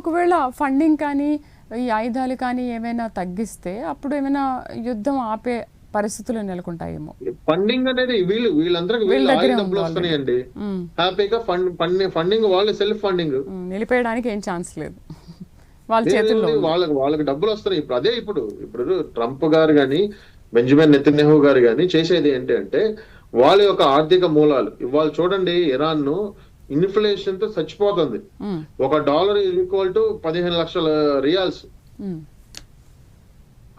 ఒకవేళ ఫండింగ్ కానీ ఈ ఆయుధాలు కానీ ఏమైనా తగ్గిస్తే అప్పుడు ఏమైనా యుద్ధం ఆపే పరిస్థితులు నెలకొంటాయేమో. ఫండింగ్ అనేది వీళ్ళందరికి వీళ్ళు ఆయిల్ డబ్బులు వస్తున్నాయండి, హ్యాపీగా ఫండింగ్ వాళ్ళు సెల్ఫ్ ఫండింగ్ నిలిపేయడానికి ఏం ఛాన్స్ లేదు వాళ్ళ చేతుల్లో. వాళ్ళకి డబ్బులు వస్తున్నాయి. ఇప్పుడు ట్రంప్ గారు గాని బెంజమిన్ నెతన్యాహు గారు గాని చేసేది ఏంటి అంటే వాళ్ళ యొక్క ఆర్థిక మూలాలు ఇవాళ చూడండి. ఇరాన్ ను ఇన్ఫ్లేషన్ తో చచ్చిపోతుంది. $1 ఈక్వల్ టు 15 లక్షల రియాల్స్.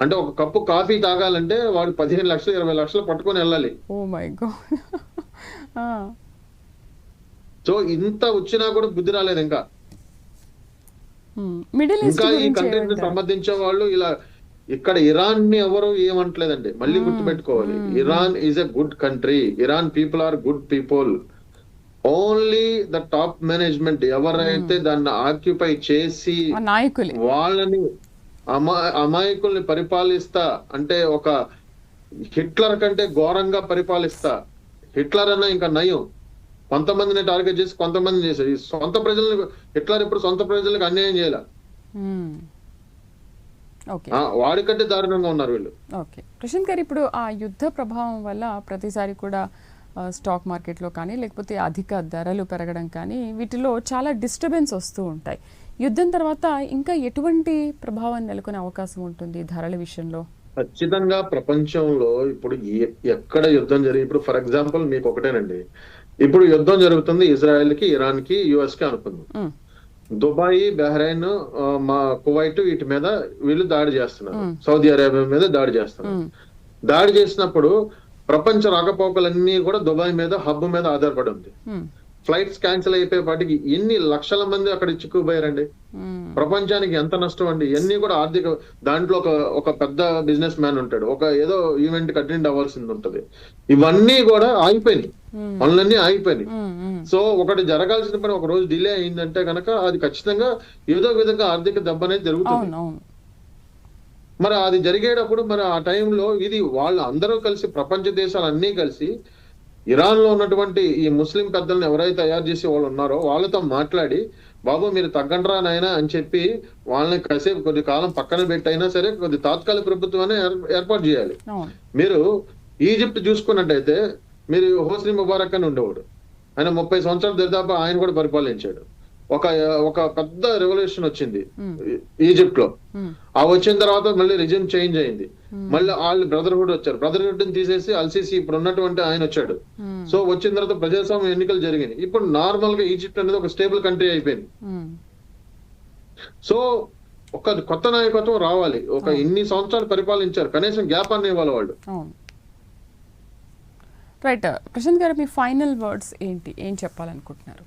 అంటే ఒక కప్పు కాఫీ తాగాలంటే వాడు 15 లక్షలు 20 లక్షలు పట్టుకొని వెళ్ళాలి. Oh my God. సో ఇంత వచ్చినా కూడా బుద్ధి రాలేదు ఇంకా. ఇంకా ఈ కంట్రీని సంబంధించే వాళ్ళు ఇలా ఇక్కడ ఇరాన్ ని ఎవరు ఏమంటలేదండి. మళ్ళీ గుర్తుపెట్టుకోవాలి, Iran is a good country. Iran people are good people. Only the top management ఎవరైతే దాన్ని ఆక్యుపై చేసి వాళ్ళని అమాయకుల్ని పరిపాలిస్తా అంటే ఒక హిట్లర్ కంటే ఘోరంగా పరిపాలిస్తా. హిట్లర్ అన్న ఇంకా నయం, కొంతమందిని టార్గెట్ చేసి కొంతమంది చేశారు. సొంత ప్రజలను హిట్లర్ ఇప్పుడు సొంత ప్రజలకు అన్యాయం చేయాల, వాడికంటే దారుణంగా ఉన్నారు వీళ్ళు. ఓకే ప్రశాంత్ గారు, ఇప్పుడు ఆ యుద్ధ ప్రభావం వల్ల ప్రతిసారి కూడా స్టాక్ మార్కెట్లో కానీ లేకపోతే అధిక ధరలు పెరగడం కానీ వీటిలో చాలా డిస్టర్బెన్స్ వస్తూ ఉంటాయి. యుద్ధం తర్వాత ఇంకా ఎటువంటి ప్రభావం నెలకొనే అవకాశం ఉంటుంది ధరల విషయంలో? ఖచ్చితంగా ప్రపంచంలో ఇప్పుడు ఎక్కడ యుద్ధం జరిగి ఇప్పుడు ఫర్ ఎగ్జాంపుల్ మీకు ఒకటేనండి, ఇప్పుడు యుద్ధం జరుగుతుంది ఇజ్రాయెల్ కి ఇరాన్ కి యుఎస్ కి అనుకుందాం. దుబాయ్, బహ్రెయిన్, మా కువైట్ వీటి మీద వీళ్ళు దాడి చేస్తున్నారు, సౌదీ అరేబియా మీద దాడి చేస్తున్నారు. దాడి చేసినప్పుడు ప్రపంచ రాకపోకలన్నీ కూడా దుబాయ్ మీద హబ్ మీద ఆధారపడి ఉంది. ఫ్లైట్స్ క్యాన్సిల్ అయిపోయేపాటికి ఎన్ని లక్షల మంది అక్కడ చిక్కుపోయారండి. ప్రపంచానికి ఎంత నష్టం అండి. ఇవన్నీ కూడా ఆర్థిక దాంట్లో ఒక పెద్ద బిజినెస్ మ్యాన్ ఉంటాడు, ఒక ఏదో ఈవెంట్ అటెండ్ అవ్వాల్సింది ఉంటది. ఇవన్నీ కూడా ఆగిపోయినాయి, పనులన్నీ ఆగిపోయినాయి. సో ఒకటి జరగాల్సిన పని ఒక రోజు డిలే అయిందంటే కనుక అది ఖచ్చితంగా ఏదో విధంగా ఆర్థిక దెబ్బ అనేది జరుగుతుంది. మరి అది జరిగేటప్పుడు మరి ఆ టైంలో ఇది వాళ్ళు అందరూ కలిసి ప్రపంచ దేశాలు అన్నీ కలిసి ఇరాన్ లో ఉన్నటువంటి ఈ ముస్లిం పెద్దలను ఎవరైతే తయారు చేసి వాళ్ళు ఉన్నారో వాళ్ళతో మాట్లాడి, బాబు మీరు తగ్గండ్రా నాయనా అని చెప్పి వాళ్ళని కాసేపు కొద్ది కాలం పక్కన పెట్టైనా సరే కొద్ది తాత్కాలిక ప్రభుత్వాన్ని ఏర్పాటు చేయాలి. మీరు ఈజిప్ట్ చూసుకున్నట్టయితే మీరు హోస్ని ముబారక్ అని ఉండేవాడు, ఆయన 30 సంవత్సరాలు దరిదాపు ఆయన కూడా పరిపాలించాడు. ఒక పెద్ద రెవల్యూషన్ వచ్చింది ఈజిప్ట్ లో. ఆ వచ్చిన తర్వాత మళ్ళీ రిజిమ్ చేంజ్ అయింది. మళ్ళీ వాళ్ళు బ్రదర్హుడ్ వచ్చారు, బ్రదర్హుడ్ ని తీసేసి అల్సీసీ ఇప్పుడు ఉన్నటువంటి ఆయన వచ్చాడు. సో వచ్చిన తర్వాత ప్రజాస్వామ్య ఎన్నికలు జరిగినాయి. ఇప్పుడు నార్మల్ గా ఈజిప్ట్ అనేది ఒక స్టేబుల్ కంట్రీ అయిపోయింది. సో ఒక కొత్త నాయకత్వం రావాలి. ఒక ఇన్ని సంవత్సరాలు పరిపాలించారు, కనీసం గ్యాప్ అనే వాళ్ళు. రైట్ ప్రశాంత్ గారు, మీ ఫైనల్ వర్డ్స్ ఏంటి, ఏం చెప్పాలనుకుంటున్నారు?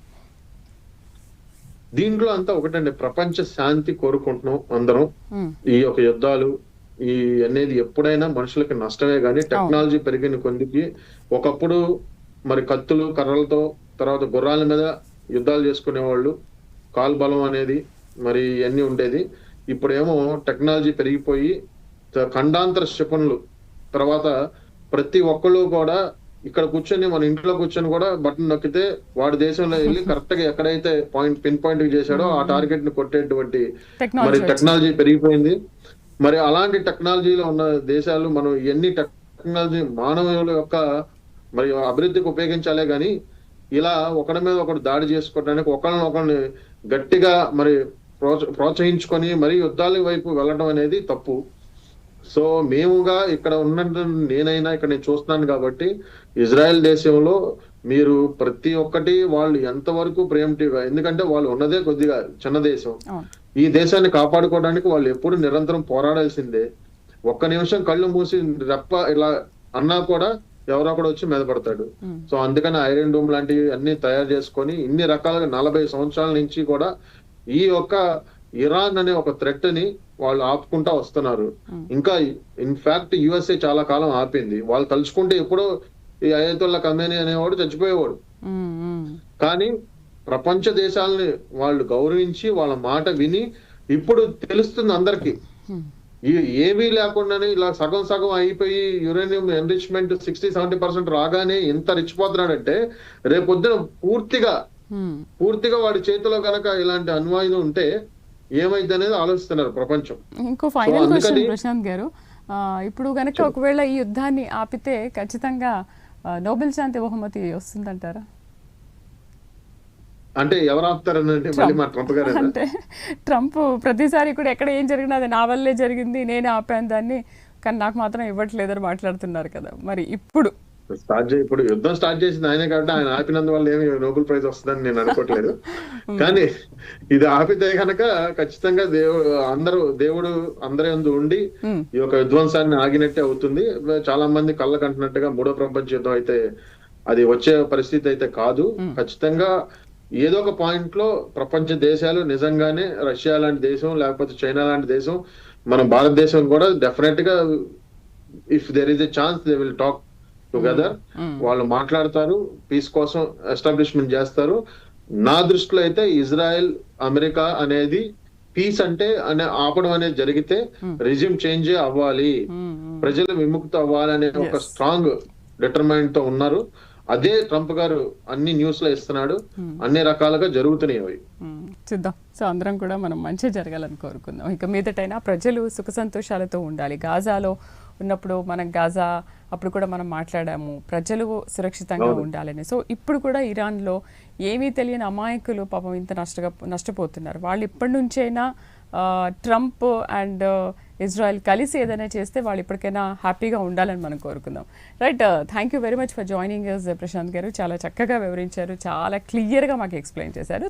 దీంట్లో అంతా ఒకటండి, ప్రపంచ శాంతి కోరుకుంటున్నాం అందరం. ఈ యొక్క యుద్ధాలు ఈ అనేది ఎప్పుడైనా మనుషులకి నష్టమే గానీ టెక్నాలజీ పెరిగిన కొద్దికి ఒకప్పుడు మరి కత్తులు కర్రలతో తర్వాత గుర్రాల మీద యుద్ధాలు చేసుకునేవాళ్ళు, కాల్ బలం అనేది మరి ఇవన్నీ ఉండేది. ఇప్పుడేమో టెక్నాలజీ పెరిగిపోయి ఖండాంతర క్షిపణులు, తర్వాత ప్రతి ఒక్కళ్ళు కూడా ఇక్కడ కూర్చొని మన ఇంట్లో కూర్చొని కూడా బటన్ నొక్కితే వాడి దేశంలో వెళ్ళి కరెక్ట్ గా ఎక్కడైతే పిన్ పాయింట్ చేశాడో ఆ టార్గెట్ ని కొట్టేటువంటి మరి టెక్నాలజీ పెరిగిపోయింది. మరి అలాంటి టెక్నాలజీలో ఉన్న దేశాలు మనం ఎన్ని టెక్నాలజీ మానవుల యొక్క మరి అభివృద్ధికి ఉపయోగించాలే గాని ఇలా ఒకరి మీద ఒకరు దాడి చేసుకోవడానికి ఒకరిని గట్టిగా మరి ప్రోత్సహించుకొని మరి యుద్ధాల వైపు వెళ్ళడం అనేది తప్పు. సో మేముగా ఇక్కడ ఉన్నట్టు నేనైనా ఇక్కడ నేను చూస్తున్నాను కాబట్టి ఇజ్రాయెల్ దేశంలో మీరు ప్రతి ఒక్కటి వాళ్ళు ఎంతవరకు ప్రియంటివ్గా, ఎందుకంటే వాళ్ళు ఉన్నదే కొద్దిగా చిన్న దేశం, ఈ దేశాన్ని కాపాడుకోవడానికి వాళ్ళు ఎప్పుడు నిరంతరం పోరాడాల్సిందే. ఒక్క నిమిషం కళ్ళు మూసి రెప్ప ఇలా అన్నా కూడా ఎవరో ఒకడు వచ్చి మీద పడతాడు. సో అందుకని ఐరన్ డోమ్ లాంటివి అన్ని తయారు చేసుకొని ఇన్ని రకాలుగా 40 సంవత్సరాల నుంచి కూడా ఈ యొక్క ఇరాన్ అనే ఒక థ్రెట్ ని వాళ్ళు ఆపుకుంటా వస్తున్నారు. ఇంకా ఇన్ఫాక్ట్ యుఎస్ఏ చాలా కాలం ఆపింది. వాళ్ళు తలుచుకుంటే ఎప్పుడో ఈ అయతుల్లా ఖమేనీ అనేవాడు చచ్చిపోయేవాడు. కానీ ప్రపంచ దేశాలని వాళ్ళు గౌరవించి వాళ్ళ మాట విని ఇప్పుడు తెలుస్తుంది అందరికి ఏమీ లేకుండానే ఇలా సగం సగం అయిపోయి యురేనియం ఎన్రిచ్మెంట్ 60-70% రాగానే ఎంత రెచ్చిపోతున్నాడంటే రేపొద్దున పూర్తిగా వాడి చేతిలో కనుక ఇలాంటి అణ్వాయుధం ఉంటే ఏమైంది అనేది ఆలోచిస్తున్నారు ప్రపంచం. ఇంకో ఫైనల్ క్వశ్చన్ అందుకని ప్రశాంత్ గారు, ఇప్పుడు గనక ఒకవేళ ఈ యుద్ధాన్ని ఆపితే ఖచ్చితంగా నోబెల్ శాంతి బహుమతి వస్తుందంటారా? అంటే ఎవరు ఆపుతారనండి మళ్ళీ మా ట్రంప్ గారు? అంటే ట్రంప్ ప్రతిసారి కూడా ఎక్కడ ఏం జరిగినా అది నా వల్లే జరిగింది, నేనే ఆపాను దాన్ని, కానీ నాకు మాత్రం ఇవ్వట్లేదని మాట్లాడుతున్నారు కదా. మరి ఇప్పుడు ఇప్పుడు యుద్ధం స్టార్ట్ చేసింది ఆయనే కాబట్టి ఆయన ఆపినందువల్ల ఏమి నోబెల్ ప్రైజ్ వస్తుందని నేను అనుకోవట్లేదు. కానీ ఇది ఆపితే కనుక ఖచ్చితంగా దేవుడు అందరి యందు ఉండి ఈ యొక్క విధ్వంసాన్ని ఆగినట్టే అవుతుంది. చాలా మంది కళ్ళ కంటున్నట్టుగా మూడో ప్రపంచ యుద్ధం అయితే అది వచ్చే పరిస్థితి అయితే కాదు. ఖచ్చితంగా ఏదో ఒక పాయింట్ లో ప్రపంచ దేశాలు నిజంగానే రష్యా లాంటి దేశం లేకపోతే చైనా లాంటి దేశం, మన భారతదేశం కూడా డెఫినెట్ గా if there is a chance they will talk together. వాళ్ళు మాట్లాడతారు, పీస్ కోసం ఎస్టాబ్లిష్మెంట్ చేస్తారు. నా దృష్టిలో అయితే ఇజ్రాయెల్ అమెరికా అనేది పీస్ అంటే ఆపడం అనేది జరిగితే రెజ్యూమ్ చేంజ్ అవ్వాలి, ప్రజలు విముక్తి అవ్వాలి అనే ఒక స్ట్రాంగ్ డిటర్మైండ్ తో ఉన్నారు. అదే ట్రంప్ గారు అన్ని న్యూస్ లో ఇస్తున్నాడు, అన్ని రకాలుగా జరుగుతున్నాయి అవి. చూద్దాం. సో అందరం కూడా మనం మంచి జరగాలని కోరుకుందాం. ఇక మీదటైనా ప్రజలు సుఖ సంతోషాలతో ఉండాలి. గాజాలో ఉన్నప్పుడు మనం గాజా అప్పుడు కూడా మనం మాట్లాడాము, ప్రజలు సురక్షితంగా ఉండాలని. సో ఇప్పుడు కూడా ఇరాన్లో ఏమీ తెలియని అమాయకులు పాపం ఇంత నష్టపోతున్నారు. వాళ్ళు ఇప్పటి నుంచైనా ట్రంప్ అండ్ ఇజ్రాయెల్ కలిసి ఏదైనా చేస్తే వాళ్ళు ఇప్పటికైనా హ్యాపీగా ఉండాలని మనం కోరుకుందాం. Right, thank you very much for joining us Prashant గారు. చాలా చక్కగా వివరించారు, చాలా క్లియర్గా మాకు ఎక్స్ప్లెయిన్ చేశారు.